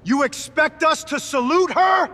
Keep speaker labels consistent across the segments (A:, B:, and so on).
A: You expect us to salute her?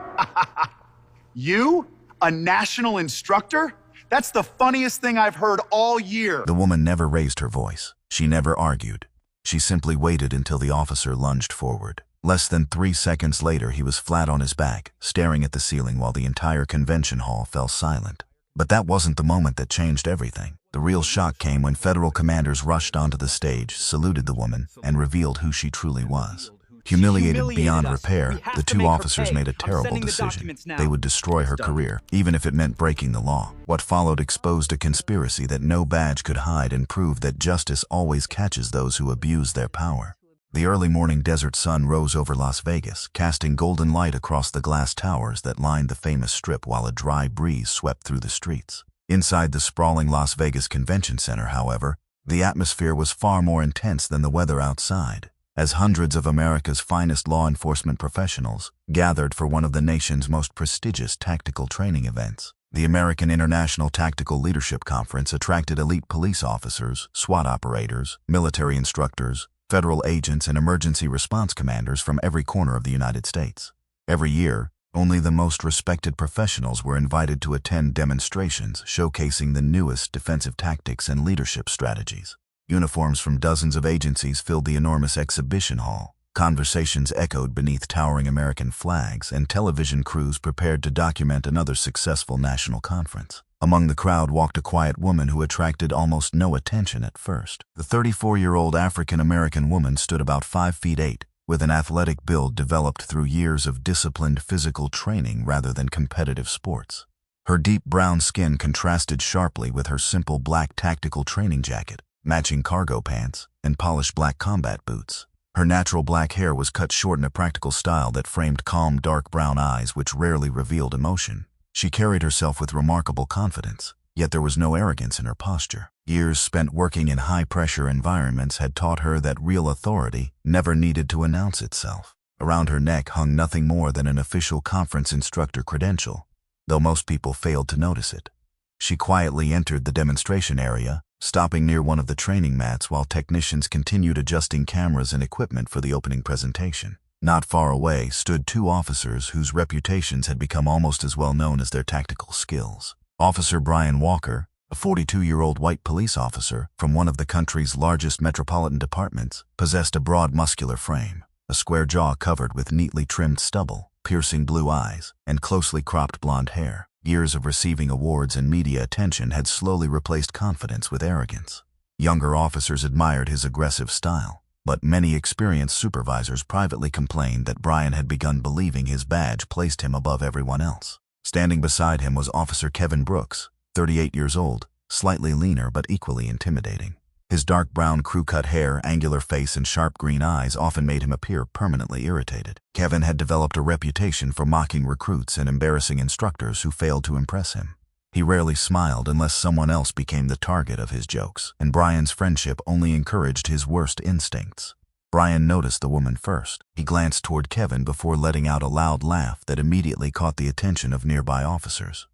B: You? A national instructor? That's the funniest thing I've heard all year.
C: The woman never raised her voice. She never argued. She simply waited until the officer lunged forward. Less than 3 seconds later, he was flat on his back, staring at the ceiling while the entire convention hall fell silent. But that wasn't the moment that changed everything. The real shock came when federal commanders rushed onto the stage, saluted the woman, and revealed who she truly was. Humiliated beyond repair, the two officers made a terrible decision. They would destroy her career, even if it meant breaking the law. What followed exposed a conspiracy that no badge could hide and proved that justice always catches those who abuse their power. The early morning desert sun rose over Las Vegas, casting golden light across the glass towers that lined the famous strip while a dry breeze swept through the streets. Inside the sprawling Las Vegas Convention Center, however, the atmosphere was far more intense than the weather outside, as hundreds of America's finest law enforcement professionals gathered for one of the nation's most prestigious tactical training events. The American International Tactical Leadership Conference attracted elite police officers, SWAT operators, military instructors, federal agents, and emergency response commanders from every corner of the United States. Every year, only the most respected professionals were invited to attend demonstrations showcasing the newest defensive tactics and leadership strategies. Uniforms from dozens of agencies filled the enormous exhibition hall. Conversations echoed beneath towering American flags, and television crews prepared to document another successful national conference. Among the crowd walked a quiet woman who attracted almost no attention at first. The 34-year-old African-American woman stood about 5 feet 8, with an athletic build developed through years of disciplined physical training rather than competitive sports. Her deep brown skin contrasted sharply with her simple black tactical training jacket, matching cargo pants, and polished black combat boots. Her natural black hair was cut short in a practical style that framed calm, dark brown eyes which rarely revealed emotion. She carried herself with remarkable confidence, yet there was no arrogance in her posture. Years spent working in high-pressure environments had taught her that real authority never needed to announce itself. Around her neck hung nothing more than an official conference instructor credential, though most people failed to notice it. She quietly entered the demonstration area, stopping near one of the training mats while technicians continued adjusting cameras and equipment for the opening presentation. Not far away stood 2 officers whose reputations had become almost as well known as their tactical skills. Officer Brian Walker, a 42-year-old white police officer from one of the country's largest metropolitan departments, possessed a broad muscular frame, a square jaw covered with neatly trimmed stubble, piercing blue eyes, and closely cropped blonde hair. Years of receiving awards and media attention had slowly replaced confidence with arrogance. Younger officers admired his aggressive style, but many experienced supervisors privately complained that Brian had begun believing his badge placed him above everyone else. Standing beside him was Officer Kevin Brooks, 38 years old, slightly leaner but equally intimidating. His dark brown crew-cut hair, angular face, and sharp green eyes often made him appear permanently irritated. Kevin had developed a reputation for mocking recruits and embarrassing instructors who failed to impress him. He rarely smiled unless someone else became the target of his jokes, and Brian's friendship only encouraged his worst instincts. Brian noticed the woman first. He glanced toward Kevin before letting out a loud laugh that immediately caught the attention of nearby officers.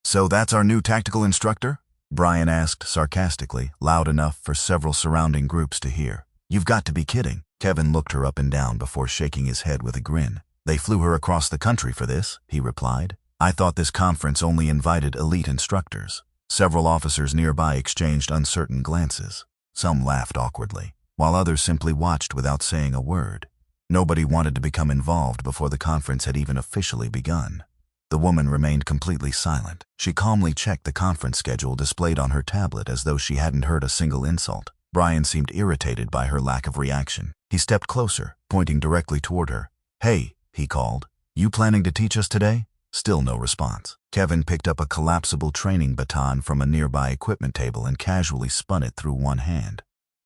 C: "So that's our new tactical instructor?" Brian asked sarcastically, loud enough for several surrounding groups to hear. "You've got to be kidding." Kevin looked her up and down before shaking his head with a grin. "They flew her across the country for this," he replied. "I thought this conference only invited elite instructors." Several officers nearby exchanged uncertain glances. Some laughed awkwardly, while others simply watched without saying a word. Nobody wanted to become involved before the conference had even officially begun. The woman remained completely silent. She calmly checked the conference schedule displayed on her tablet as though she hadn't heard a single insult. Brian seemed irritated by her lack of reaction. He stepped closer, pointing directly toward her. "Hey," he called. "You planning to teach us today?" Still no response. Kevin picked up a collapsible training baton from a nearby equipment table and casually spun it through one hand.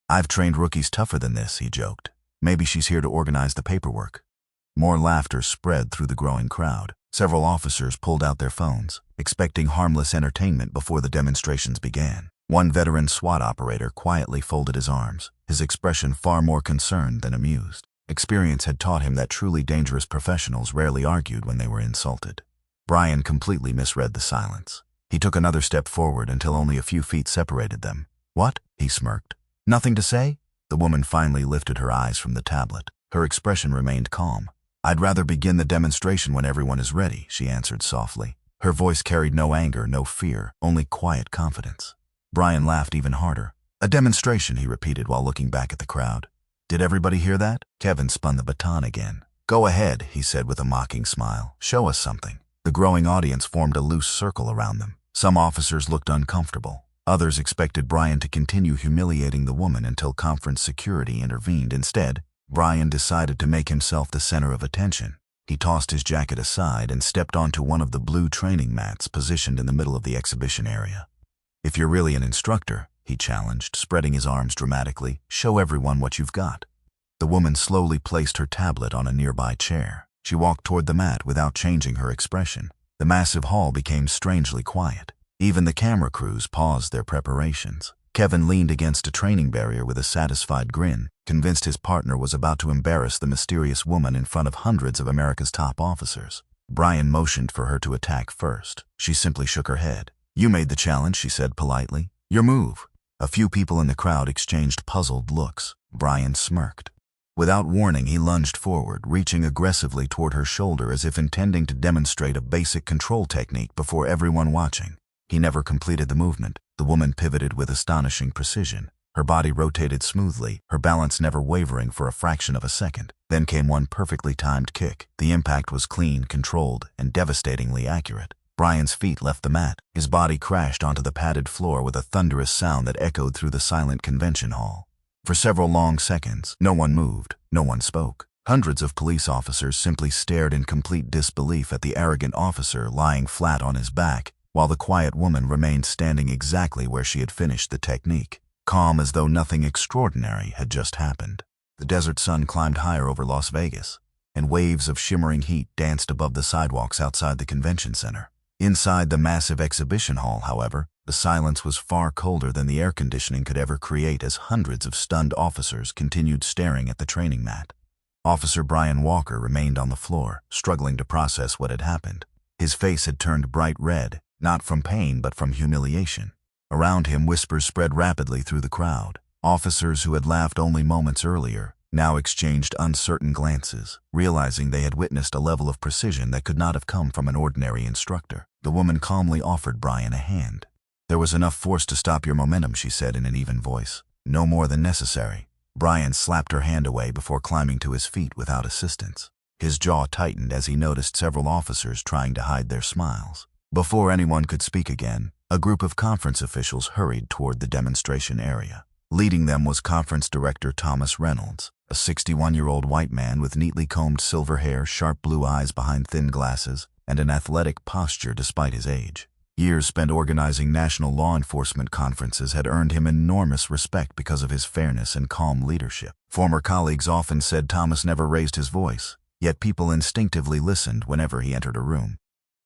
C: "I've trained rookies tougher than this," he joked. "Maybe she's here to organize the paperwork." More laughter spread through the growing crowd. Several officers pulled out their phones, expecting harmless entertainment before the demonstrations began. One veteran SWAT operator quietly folded his arms, his expression far more concerned than amused. Experience had taught him that truly dangerous professionals rarely argued when they were insulted. Brian completely misread the silence. He took another step forward until only a few feet separated them. "What?" he smirked. "Nothing to say?" The woman finally lifted her eyes from the tablet. Her expression remained calm. "I'd rather begin the demonstration when everyone is ready," she answered softly. Her voice carried no anger, no fear, only quiet confidence. Brian laughed even harder. "A demonstration," he repeated while looking back at the crowd. "Did everybody hear that?" Kevin spun the baton again. "Go ahead," he said with a mocking smile. "Show us something." The growing audience formed a loose circle around them. Some officers looked uncomfortable. Others expected Brian to continue humiliating the woman until conference security intervened. Instead, Brian decided to make himself the center of attention. He tossed his jacket aside and stepped onto one of the blue training mats positioned in the middle of the exhibition area. "If you're really an instructor," he challenged, spreading his arms dramatically, "show everyone what you've got." The woman slowly placed her tablet on a nearby chair. She walked toward the mat without changing her expression. The massive hall became strangely quiet. Even the camera crews paused their preparations. Kevin leaned against a training barrier with a satisfied grin, convinced his partner was about to embarrass the mysterious woman in front of hundreds of America's top officers. Brian motioned for her to attack first. She simply shook her head. "You made the challenge," she said politely. "Your move." A few people in the crowd exchanged puzzled looks. Brian smirked. Without warning, he lunged forward, reaching aggressively toward her shoulder as if intending to demonstrate a basic control technique before everyone watching. He never completed the movement. The woman pivoted with astonishing precision. Her body rotated smoothly, her balance never wavering for a fraction of a second. Then came one perfectly timed kick. The impact was clean, controlled, and devastatingly accurate. Brian's feet left the mat. His body crashed onto the padded floor with a thunderous sound that echoed through the silent convention hall. For several long seconds, no one moved, no one spoke. Hundreds of police officers simply stared in complete disbelief at the arrogant officer lying flat on his back, while the quiet woman remained standing exactly where she had finished the technique, calm as though nothing extraordinary had just happened. The desert sun climbed higher over Las Vegas, and waves of shimmering heat danced above the sidewalks outside the convention center. Inside the massive exhibition hall, however, the silence was far colder than the air conditioning could ever create as hundreds of stunned officers continued staring at the training mat. Officer Brian Walker remained on the floor, struggling to process what had happened. His face had turned bright red, not from pain but from humiliation. Around him, whispers spread rapidly through the crowd. Officers who had laughed only moments earlier now exchanged uncertain glances, realizing they had witnessed a level of precision that could not have come from an ordinary instructor. The woman calmly offered Brian a hand. "There was enough force to stop your momentum," she said in an even voice. "No more than necessary." Brian slapped her hand away before climbing to his feet without assistance. His jaw tightened as he noticed several officers trying to hide their smiles. Before anyone could speak again, a group of conference officials hurried toward the demonstration area. Leading them was Conference Director Thomas Reynolds, a 61-year-old white man with neatly combed silver hair, sharp blue eyes behind thin glasses, and an athletic posture despite his age. Years spent organizing national law enforcement conferences had earned him enormous respect because of his fairness and calm leadership. Former colleagues often said Thomas never raised his voice, yet people instinctively listened whenever he entered a room.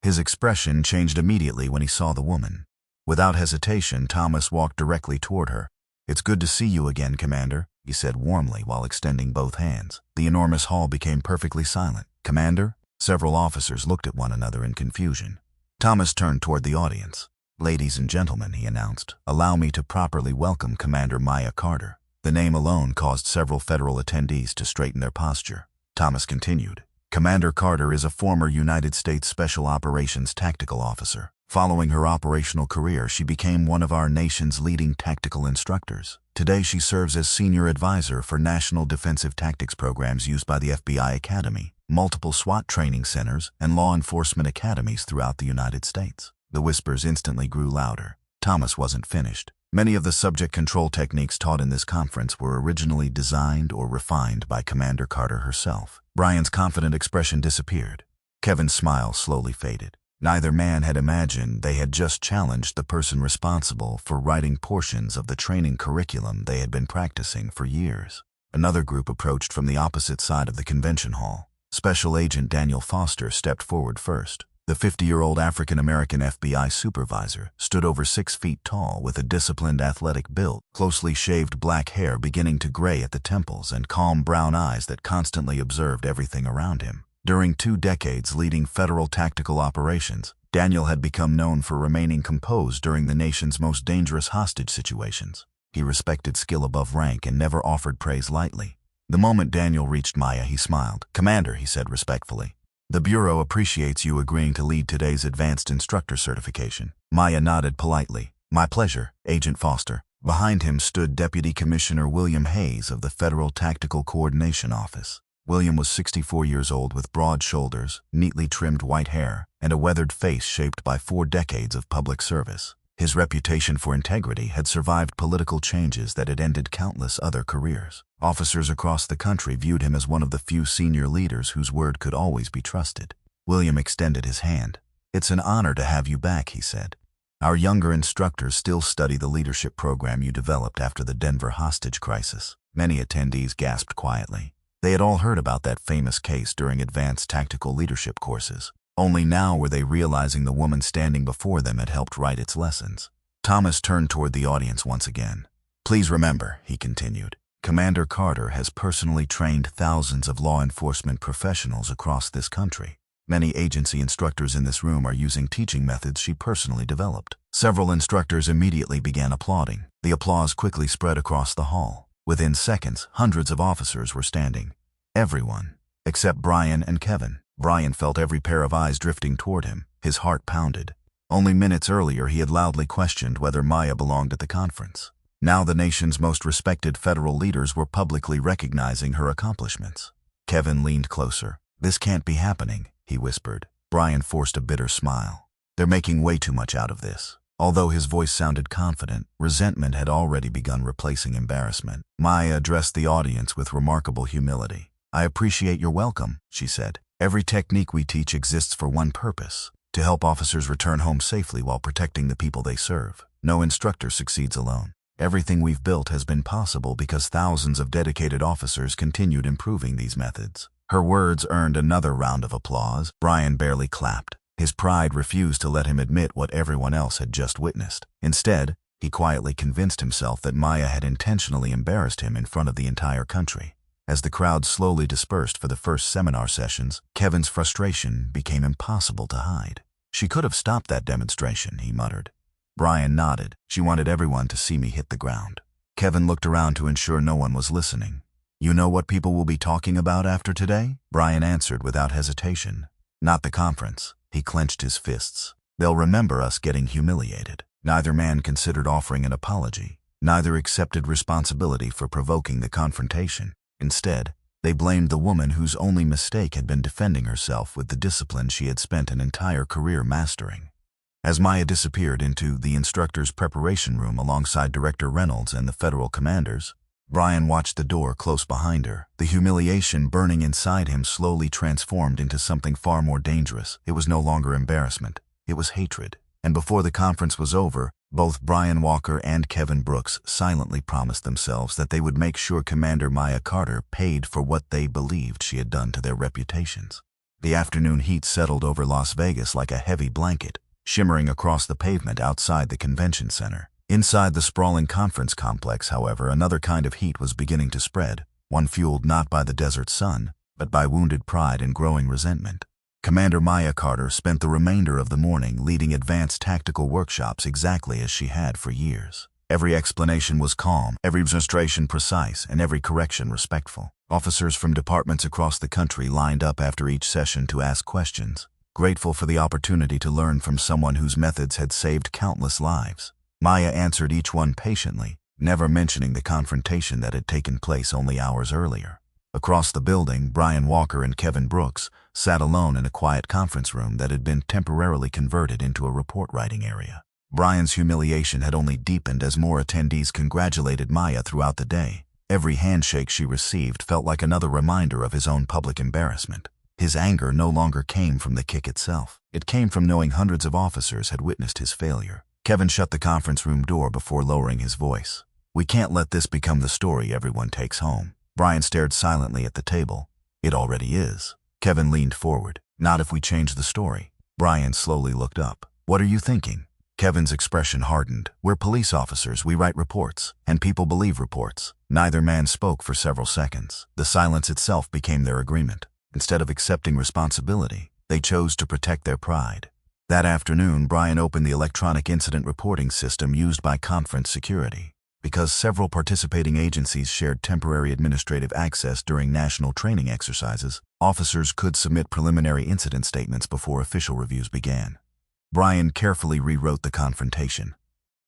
C: His expression changed immediately when he saw the woman. Without hesitation, Thomas walked directly toward her. "It's good to see you again, Commander," he said warmly while extending both hands. The enormous hall became perfectly silent. "Commander?" Several officers looked at one another in confusion. Thomas turned toward the audience. "Ladies and gentlemen," he announced, "allow me to properly welcome Commander Maya Carter." The name alone caused several federal attendees to straighten their posture. Thomas continued, "Commander Carter is a former United States Special Operations Tactical Officer. Following her operational career, she became one of our nation's leading tactical instructors. Today, she serves as Senior Advisor for National Defensive Tactics programs used by the FBI Academy, multiple SWAT training centers, and law enforcement academies throughout the United States." The whispers instantly grew louder. Thomas wasn't finished. Many of the subject control techniques taught in this conference were originally designed or refined by Commander Carter herself. Brian's confident expression disappeared. Kevin's smile slowly faded. Neither man had imagined they had just challenged the person responsible for writing portions of the training curriculum they had been practicing for years. Another group approached from the opposite side of the convention hall. Special Agent Daniel Foster stepped forward first. The 50-year-old African-American FBI supervisor stood over 6 feet tall with a disciplined athletic build, closely shaved black hair beginning to gray at the temples, and calm brown eyes that constantly observed everything around him. During 2 decades leading federal tactical operations, Daniel had become known for remaining composed during the nation's most dangerous hostage situations. He respected skill above rank and never offered praise lightly. The moment Daniel reached Maya, he smiled. "Commander," he said respectfully, "the Bureau appreciates you agreeing to lead today's advanced instructor certification." Maya nodded politely. "My pleasure, Agent Foster." Behind him stood Deputy Commissioner William Hayes of the Federal Tactical Coordination Office. William was 64 years old with broad shoulders, neatly trimmed white hair, and a weathered face shaped by 4 decades of public service. His reputation for integrity had survived political changes that had ended countless other careers. Officers across the country viewed him as one of the few senior leaders whose word could always be trusted. William extended his hand. "It's an honor to have you back," he said. "Our younger instructors still study the leadership program you developed after the Denver hostage crisis." Many attendees gasped quietly. They had all heard about that famous case during advanced tactical leadership courses. Only now were they realizing the woman standing before them had helped write its lessons. Thomas turned toward the audience once again. "Please remember," he continued, "Commander Carter has personally trained thousands of law enforcement professionals across this country. Many agency instructors in this room are using teaching methods she personally developed." Several instructors immediately began applauding. The applause quickly spread across the hall. Within seconds, hundreds of officers were standing. Everyone, except Brian and Kevin. Brian felt every pair of eyes drifting toward him. His heart pounded. Only minutes earlier he had loudly questioned whether Maya belonged at the conference. Now the nation's most respected federal leaders were publicly recognizing her accomplishments. Kevin leaned closer. "This can't be happening," he whispered. Brian forced a bitter smile. "They're making way too much out of this." Although his voice sounded confident, resentment had already begun replacing embarrassment. Maya addressed the audience with remarkable humility. "I appreciate your welcome," she said. "Every technique we teach exists for one purpose: to help officers return home safely while protecting the people they serve. No instructor succeeds alone. Everything we've built has been possible because thousands of dedicated officers continued improving these methods." Her words earned another round of applause. Brian barely clapped. His pride refused to let him admit what everyone else had just witnessed. Instead, he quietly convinced himself that Maya had intentionally embarrassed him in front of the entire country. As the crowd slowly dispersed for the first seminar sessions, Kevin's frustration became impossible to hide. "She could have stopped that demonstration," he muttered. Brian nodded. "She wanted everyone to see me hit the ground." Kevin looked around to ensure no one was listening. "You know what people will be talking about after today?" Brian answered without hesitation. "Not the conference." He clenched his fists. "They'll remember us getting humiliated." Neither man considered offering an apology. Neither accepted responsibility for provoking the confrontation. Instead, they blamed the woman whose only mistake had been defending herself with the discipline she had spent an entire career mastering. As Maya disappeared into the instructor's preparation room alongside Director Reynolds and the federal commanders, Brian watched the door close behind her. The humiliation burning inside him slowly transformed into something far more dangerous. It was no longer embarrassment. It was hatred. And before the conference was over, both Brian Walker and Kevin Brooks silently promised themselves that they would make sure Commander Maya Carter paid for what they believed she had done to their reputations. The afternoon heat settled over Las Vegas like a heavy blanket, shimmering across the pavement outside the convention center. Inside the sprawling conference complex, however, another kind of heat was beginning to spread, one fueled not by the desert sun, but by wounded pride and growing resentment. Commander Maya Carter spent the remainder of the morning leading advanced tactical workshops exactly as she had for years. Every explanation was calm, every demonstration precise, and every correction respectful. Officers from departments across the country lined up after each session to ask questions, grateful for the opportunity to learn from someone whose methods had saved countless lives. Maya answered each one patiently, never mentioning the confrontation that had taken place only hours earlier. Across the building, Brian Walker and Kevin Brooks sat alone in a quiet conference room that had been temporarily converted into a report-writing area. Brian's humiliation had only deepened as more attendees congratulated Maya throughout the day. Every handshake she received felt like another reminder of his own public embarrassment. His anger no longer came from the kick itself. It came from knowing hundreds of officers had witnessed his failure. Kevin shut the conference room door before lowering his voice. "We can't let this become the story everyone takes home." Brian stared silently at the table. "It already is." Kevin leaned forward. "Not if we change the story." Brian slowly looked up. "What are you thinking?" Kevin's expression hardened. "We're police officers. We write reports, and people believe reports." Neither man spoke for several seconds. The silence itself became their agreement. Instead of accepting responsibility, they chose to protect their pride. That afternoon, Brian opened the electronic incident reporting system used by conference security. Because several participating agencies shared temporary administrative access during national training exercises, officers could submit preliminary incident statements before official reviews began. Brian carefully rewrote the confrontation.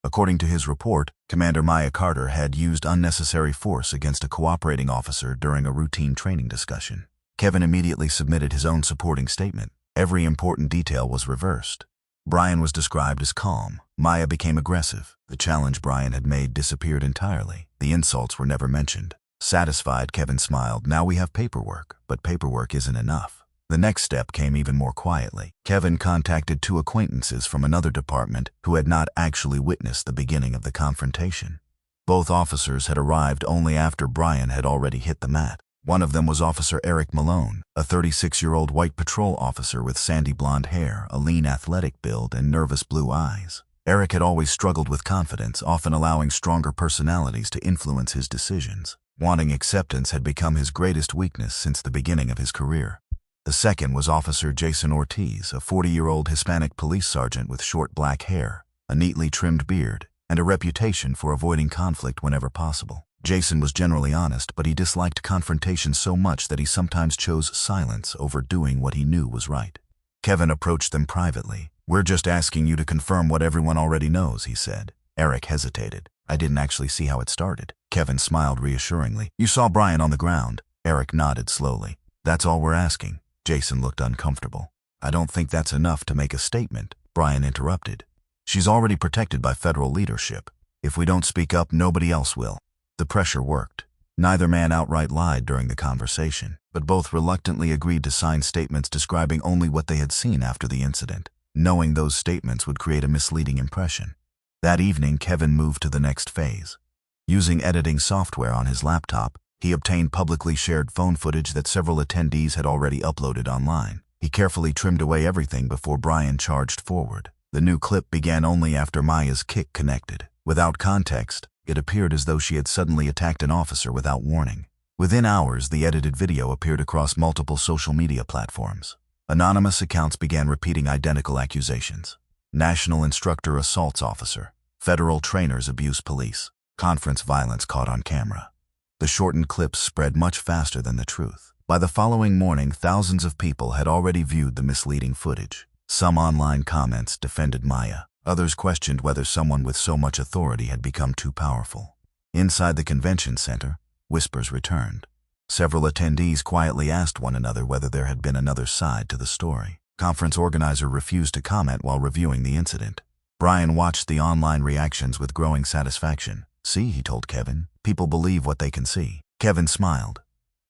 C: According to his report, Commander Maya Carter had used unnecessary force against a cooperating officer during a routine training discussion. Kevin immediately submitted his own supporting statement. Every important detail was reversed. Brian was described as calm. Maya became aggressive. The challenge Brian had made disappeared entirely. The insults were never mentioned. Satisfied, Kevin smiled. Now we have paperwork, but paperwork isn't enough. The next step came even more quietly. Kevin contacted 2 acquaintances from another department who had not actually witnessed the beginning of the confrontation. Both officers had arrived only after Brian had already hit the mat. One of them was Officer Eric Malone, a 36-year-old white patrol officer with sandy blonde hair, a lean athletic build, and nervous blue eyes. Eric had always struggled with confidence, often allowing stronger personalities to influence his decisions. Wanting acceptance had become his greatest weakness since the beginning of his career. The second was Officer Jason Ortiz, a 40-year-old Hispanic police sergeant with short black hair, a neatly trimmed beard, and a reputation for avoiding conflict whenever possible. Jason was generally honest, but he disliked confrontation so much that he sometimes chose silence over doing what he knew was right. Kevin approached them privately. "We're just asking you to confirm what everyone already knows," he said. Eric hesitated. "I didn't actually see how it started." Kevin smiled reassuringly. "You saw Brian on the ground." Eric nodded slowly. "That's all we're asking." Jason looked uncomfortable. "I don't think that's enough to make a statement," Brian interrupted. "She's already protected by federal leadership. If we don't speak up, nobody else will." The pressure worked. Neither man outright lied during the conversation, but both reluctantly agreed to sign statements describing only what they had seen after the incident, knowing those statements would create a misleading impression. That evening, Kevin moved to the next phase. Using editing software on his laptop, he obtained publicly shared phone footage that several attendees had already uploaded online. He carefully trimmed away everything before Brian charged forward. The new clip began only after Maya's kick connected. Without context, it appeared as though she had suddenly attacked an officer without warning. Within hours, the edited video appeared across multiple social media platforms. Anonymous accounts began repeating identical accusations. National instructor assaults officer. Federal trainers abuse police. Conference violence caught on camera. The shortened clips spread much faster than the truth. By the following morning, thousands of people had already viewed the misleading footage. Some online comments defended Maya. Others questioned whether someone with so much authority had become too powerful. Inside the convention center, whispers returned. Several attendees quietly asked one another whether there had been another side to the story. Conference organizer refused to comment while reviewing the incident. Brian watched the online reactions with growing satisfaction. "See," he told Kevin, "people believe what they can see." Kevin smiled.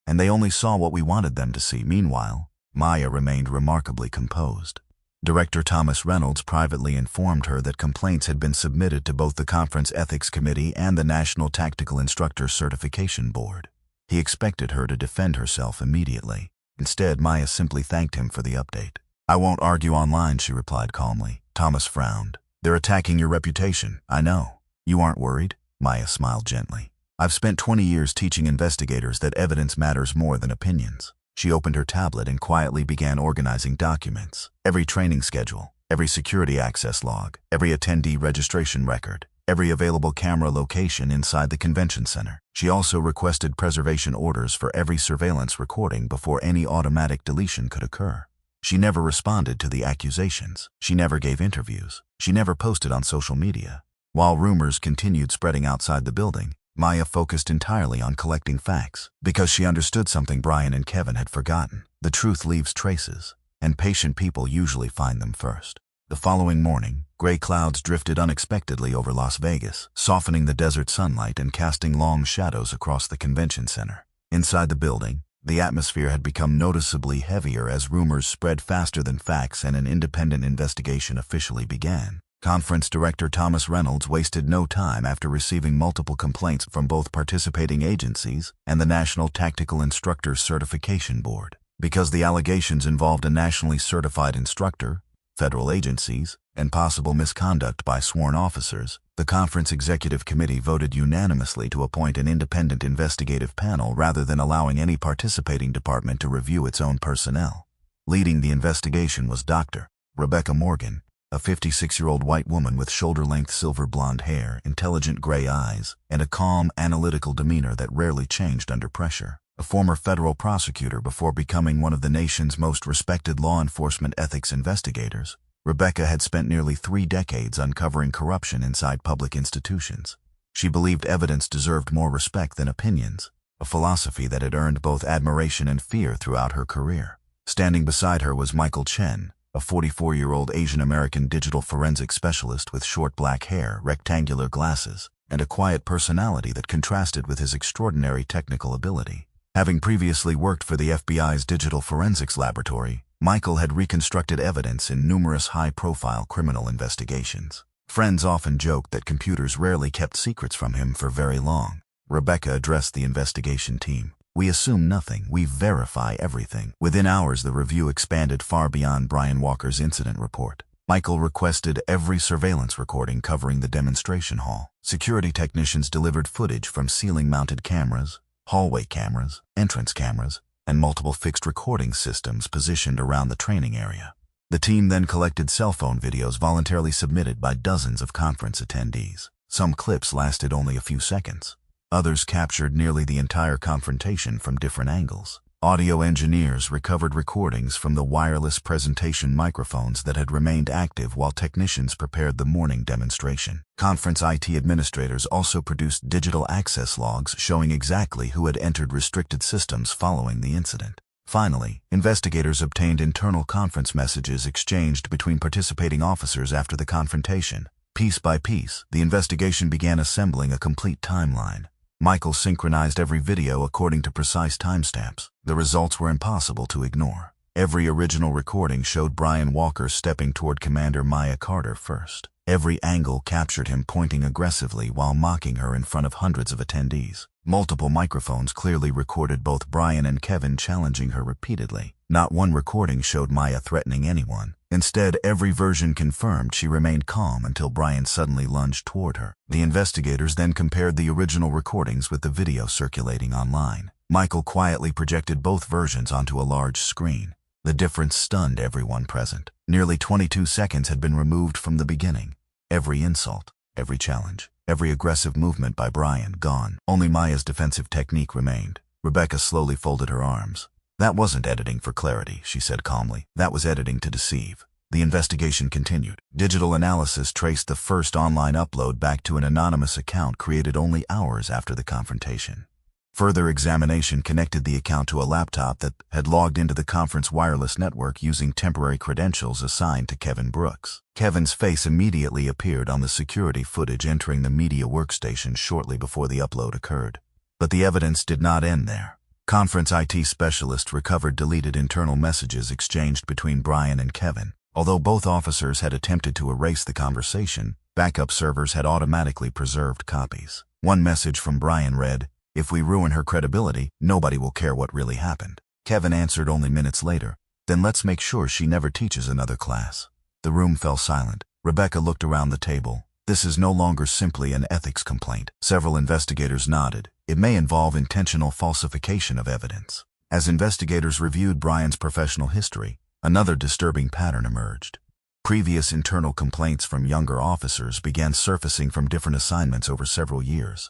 C: "And they only saw what we wanted them to see." Meanwhile, Maya remained remarkably composed. Director Thomas Reynolds privately informed her that complaints had been submitted to both the Conference Ethics Committee and the National Tactical Instructor Certification Board. He expected her to defend herself immediately. Instead, Maya simply thanked him for the update. "I won't argue online," she replied calmly. Thomas frowned. "They're attacking your reputation, I know. You aren't worried?" Maya smiled gently. "I've spent 20 years teaching investigators that evidence matters more than opinions." She opened her tablet and quietly began organizing documents. Every training schedule, every security access log, every attendee registration record, every available camera location inside the convention center. She also requested preservation orders for every surveillance recording before any automatic deletion could occur. She never responded to the accusations. She never gave interviews. She never posted on social media. While rumors continued spreading outside the building, Maya focused entirely on collecting facts, because she understood something Brian and Kevin had forgotten. The truth leaves traces, and patient people usually find them first. The following morning, gray clouds drifted unexpectedly over Las Vegas, softening the desert sunlight and casting long shadows across the convention center. Inside the building, the atmosphere had become noticeably heavier as rumors spread faster than facts and an independent investigation officially began. Conference Director Thomas Reynolds wasted no time after receiving multiple complaints from both participating agencies and the National Tactical Instructor Certification Board. Because the allegations involved a nationally certified instructor, federal agencies, and possible misconduct by sworn officers, the Conference Executive Committee voted unanimously to appoint an independent investigative panel rather than allowing any participating department to review its own personnel. Leading the investigation was Dr. Rebecca Morgan, A 56-year-old white woman with shoulder-length silver blonde hair, intelligent gray eyes, and a calm, analytical demeanor that rarely changed under pressure. A former federal prosecutor before becoming one of the nation's most respected law enforcement ethics investigators, Rebecca had spent nearly 3 decades uncovering corruption inside public institutions. She believed evidence deserved more respect than opinions, a philosophy that had earned both admiration and fear throughout her career. Standing beside her was Michael Chen, a 44-year-old Asian-American digital forensic specialist with short black hair, rectangular glasses, and a quiet personality that contrasted with his extraordinary technical ability. Having previously worked for the FBI's Digital Forensics Laboratory, Michael had reconstructed evidence in numerous high-profile criminal investigations. Friends often joked that computers rarely kept secrets from him for very long. Rebecca addressed the investigation team. "We assume nothing, we verify everything." Within hours, the review expanded far beyond Brian Walker's incident report. Michael requested every surveillance recording covering the demonstration hall. Security technicians delivered footage from ceiling-mounted cameras, hallway cameras, entrance cameras, and multiple fixed recording systems positioned around the training area. The team then collected cell phone videos voluntarily submitted by dozens of conference attendees. Some clips lasted only a few seconds. Others captured nearly the entire confrontation from different angles. Audio engineers recovered recordings from the wireless presentation microphones that had remained active while technicians prepared the morning demonstration. Conference IT administrators also produced digital access logs showing exactly who had entered restricted systems following the incident. Finally, investigators obtained internal conference messages exchanged between participating officers after the confrontation. Piece by piece, the investigation began assembling a complete timeline. Michael synchronized every video according to precise timestamps. The results were impossible to ignore. Every original recording showed Brian Walker stepping toward Commander Maya Carter first. Every angle captured him pointing aggressively while mocking her in front of hundreds of attendees. Multiple microphones clearly recorded both Brian and Kevin challenging her repeatedly. Not one recording showed Maya threatening anyone. Instead, every version confirmed she remained calm until Brian suddenly lunged toward her. The investigators then compared the original recordings with the video circulating online. Michael quietly projected both versions onto a large screen. The difference stunned everyone present. Nearly 22 seconds had been removed from the beginning. Every insult, every challenge, every aggressive movement by Brian gone. Only Maya's defensive technique remained. Rebecca slowly folded her arms. "That wasn't editing for clarity," she said calmly. "That was editing to deceive." The investigation continued. Digital analysis traced the first online upload back to an anonymous account created only hours after the confrontation. Further examination connected the account to a laptop that had logged into the conference wireless network using temporary credentials assigned to Kevin Brooks. Kevin's face immediately appeared on the security footage entering the media workstation shortly before the upload occurred. But the evidence did not end there. Conference IT specialists recovered deleted internal messages exchanged between Brian and Kevin. Although both officers had attempted to erase the conversation, backup servers had automatically preserved copies. One message from Brian read, "If we ruin her credibility, nobody will care what really happened." Kevin answered only minutes later, "Then let's make sure she never teaches another class." The room fell silent. Rebecca looked around the table. "This is no longer simply an ethics complaint." Several investigators nodded. "It may involve intentional falsification of evidence." As investigators reviewed Brian's professional history, another disturbing pattern emerged. Previous internal complaints from younger officers began surfacing from different assignments over several years.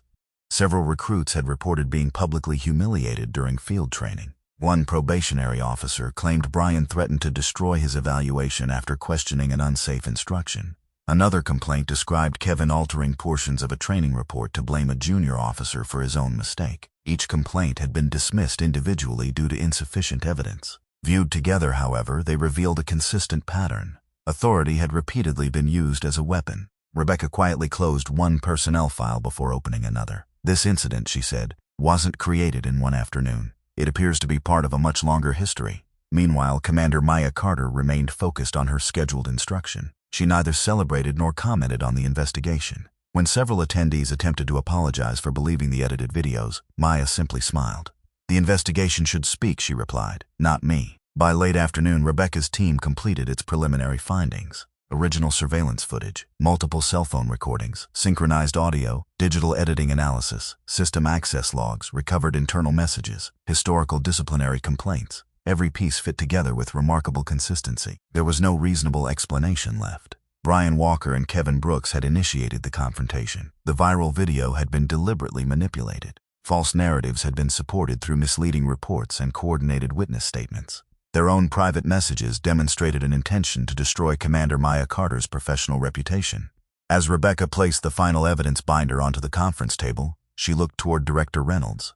C: Several recruits had reported being publicly humiliated during field training. One probationary officer claimed Brian threatened to destroy his evaluation after questioning an unsafe instruction. Another complaint described Kevin altering portions of a training report to blame a junior officer for his own mistake. Each complaint had been dismissed individually due to insufficient evidence. Viewed together, however, they revealed a consistent pattern. Authority had repeatedly been used as a weapon. Rebecca quietly closed one personnel file before opening another. "This incident," she said, "wasn't created in one afternoon. It appears to be part of a much longer history." Meanwhile, Commander Maya Carter remained focused on her scheduled instruction. She neither celebrated nor commented on the investigation. When several attendees attempted to apologize for believing the edited videos, Maya simply smiled. "The investigation should speak," she replied, "not me." By late afternoon, Rebecca's team completed its preliminary findings. Original surveillance footage, multiple cell phone recordings, synchronized audio, digital editing analysis, system access logs, recovered internal messages, historical disciplinary complaints. Every piece fit together with remarkable consistency. There was no reasonable explanation left. Brian Walker and Kevin Brooks had initiated the confrontation. The viral video had been deliberately manipulated. False narratives had been supported through misleading reports and coordinated witness statements. Their own private messages demonstrated an intention to destroy Commander Maya Carter's professional reputation. As Rebecca placed the final evidence binder onto the conference table, she looked toward Director Reynolds.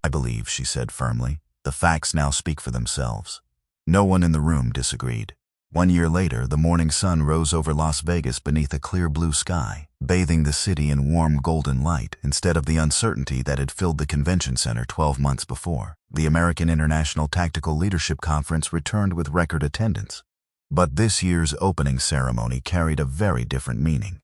C: "I believe," she said firmly, "the facts now speak for themselves." No one in the room disagreed. 1 year later, the morning sun rose over Las Vegas beneath a clear blue sky, bathing the city in warm golden light instead of the uncertainty that had filled the convention center 12 months before. The American International Tactical Leadership Conference returned with record attendance. But this year's opening ceremony carried a very different meaning.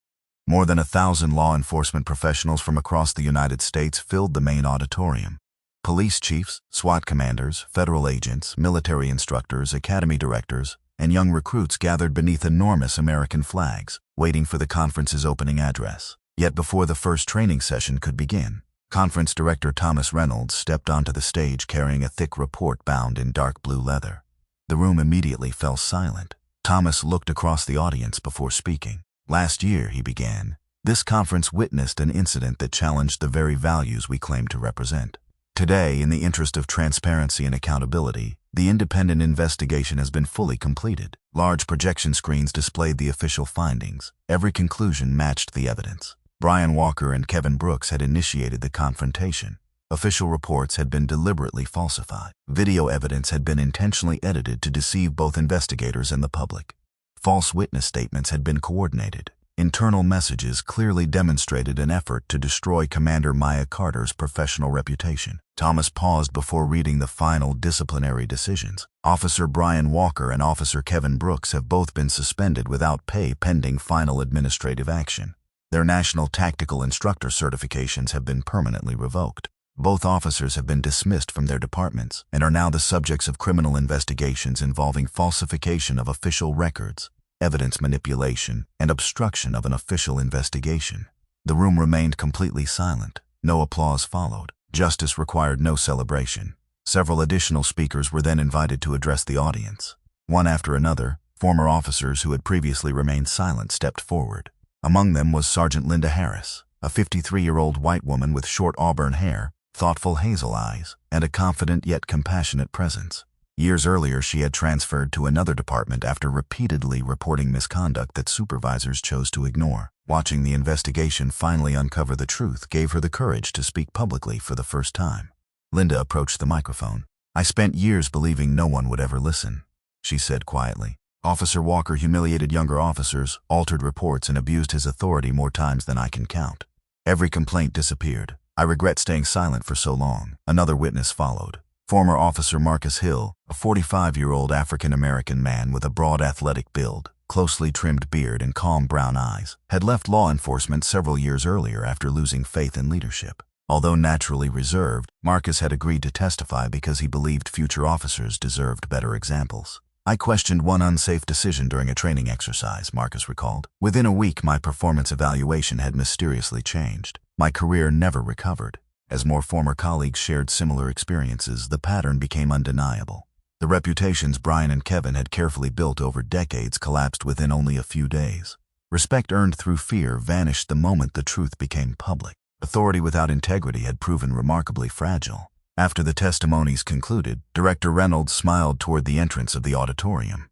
C: More than 1,000 law enforcement professionals from across the United States filled the main auditorium. Police chiefs, SWAT commanders, federal agents, military instructors, academy directors, and young recruits gathered beneath enormous American flags, waiting for the conference's opening address. Yet before the first training session could begin, Conference Director Thomas Reynolds stepped onto the stage carrying a thick report bound in dark blue leather. The room immediately fell silent. Thomas looked across the audience before speaking. "Last year," he began, "this conference witnessed an incident that challenged the very values we claim to represent. Today, in the interest of transparency and accountability, the independent investigation has been fully completed. Large projection screens displayed the official findings. Every conclusion matched the evidence. Brian Walker and Kevin Brooks had initiated the confrontation. Official reports had been deliberately falsified. Video evidence had been intentionally edited to deceive both investigators and the public. False witness statements had been coordinated. Internal messages clearly demonstrated an effort to destroy Commander Maya Carter's professional reputation." Thomas paused before reading the final disciplinary decisions. "Officer Brian Walker and Officer Kevin Brooks have both been suspended without pay pending final administrative action. Their National Tactical Instructor certifications have been permanently revoked. Both officers have been dismissed from their departments and are now the subjects of criminal investigations involving falsification of official records, evidence manipulation, and obstruction of an official investigation." The room remained completely silent. No applause followed. Justice required no celebration. Several additional speakers were then invited to address the audience. One after another, former officers who had previously remained silent stepped forward. Among them was Sergeant Linda Harris, a 53-year-old white woman with short auburn hair, thoughtful hazel eyes, and a confident yet compassionate presence. Years earlier, she had transferred to another department after repeatedly reporting misconduct that supervisors chose to ignore. Watching the investigation finally uncover the truth gave her the courage to speak publicly for the first time. Linda approached the microphone. "I spent years believing no one would ever listen," she said quietly. "Officer Walker humiliated younger officers, altered reports, and abused his authority more times than I can count. Every complaint disappeared. I regret staying silent for so long." Another witness followed. Former Officer Marcus Hill, a 45-year-old African-American man with a broad athletic build, closely trimmed beard, and calm brown eyes, had left law enforcement several years earlier after losing faith in leadership. Although naturally reserved, Marcus had agreed to testify because he believed future officers deserved better examples. "I questioned one unsafe decision during a training exercise," Marcus recalled. "Within a week, my performance evaluation had mysteriously changed. My career never recovered." As more former colleagues shared similar experiences, the pattern became undeniable. The reputations Brian and Kevin had carefully built over decades collapsed within only a few days. Respect earned through fear vanished the moment the truth became public. Authority without integrity had proven remarkably fragile. After the testimonies concluded, Director Reynolds smiled toward the entrance of the auditorium.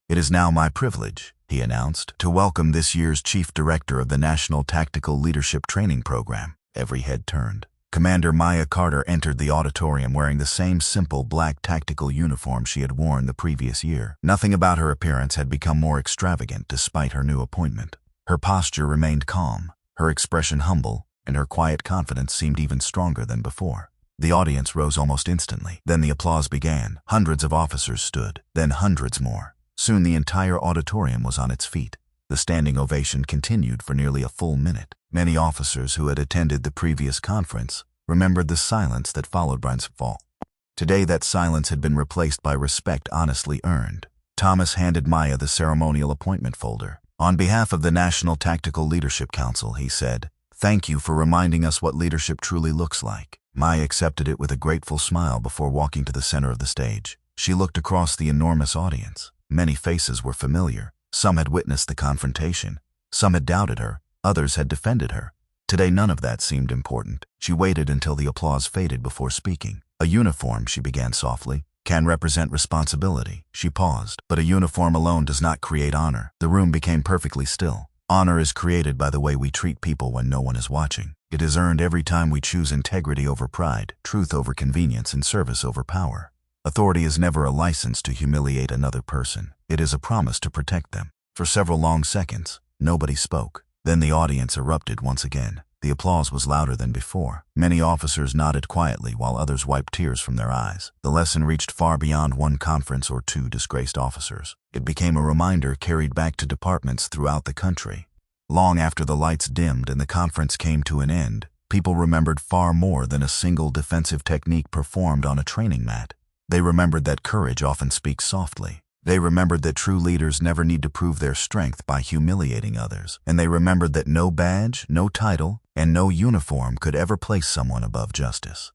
C: "It is now my privilege," he announced, "to welcome this year's Chief Director of the National Tactical Leadership Training Program." Every head turned. Commander Maya Carter entered the auditorium wearing the same simple black tactical uniform she had worn the previous year. Nothing about her appearance had become more extravagant despite her new appointment. Her posture remained calm, her expression humble, and her quiet confidence seemed even stronger than before. The audience rose almost instantly. Then the applause began. Hundreds of officers stood, then hundreds more. Soon the entire auditorium was on its feet. The standing ovation continued for nearly a full minute. Many officers who had attended the previous conference remembered the silence that followed Brian's fall. Today that silence had been replaced by respect honestly earned. Thomas handed Maya the ceremonial appointment folder. "On behalf of the National Tactical Leadership Council," he said, "thank you for reminding us what leadership truly looks like." Maya accepted it with a grateful smile before walking to the center of the stage. She looked across the enormous audience. Many faces were familiar. Some had witnessed the confrontation. Some had doubted her. Others had defended her. Today, none of that seemed important. She waited until the applause faded before speaking. A uniform, she began softly, can represent responsibility. She paused. But a uniform alone does not create honor. The room became perfectly still. Honor is created by the way we treat people when no one is watching. It is earned every time we choose integrity over pride, truth over convenience, and service over power. Authority is never a license to humiliate another person. It is a promise to protect them. For several long seconds, nobody spoke. Then the audience erupted once again. The applause was louder than before. Many officers nodded quietly while others wiped tears from their eyes. The lesson reached far beyond one conference or two disgraced officers. It became a reminder carried back to departments throughout the country. Long after the lights dimmed and the conference came to an end, people remembered far more than a single defensive technique performed on a training mat. They remembered that courage often speaks softly. They remembered that true leaders never need to prove their strength by humiliating others. And they remembered that no badge, no title, and no uniform could ever place someone above justice.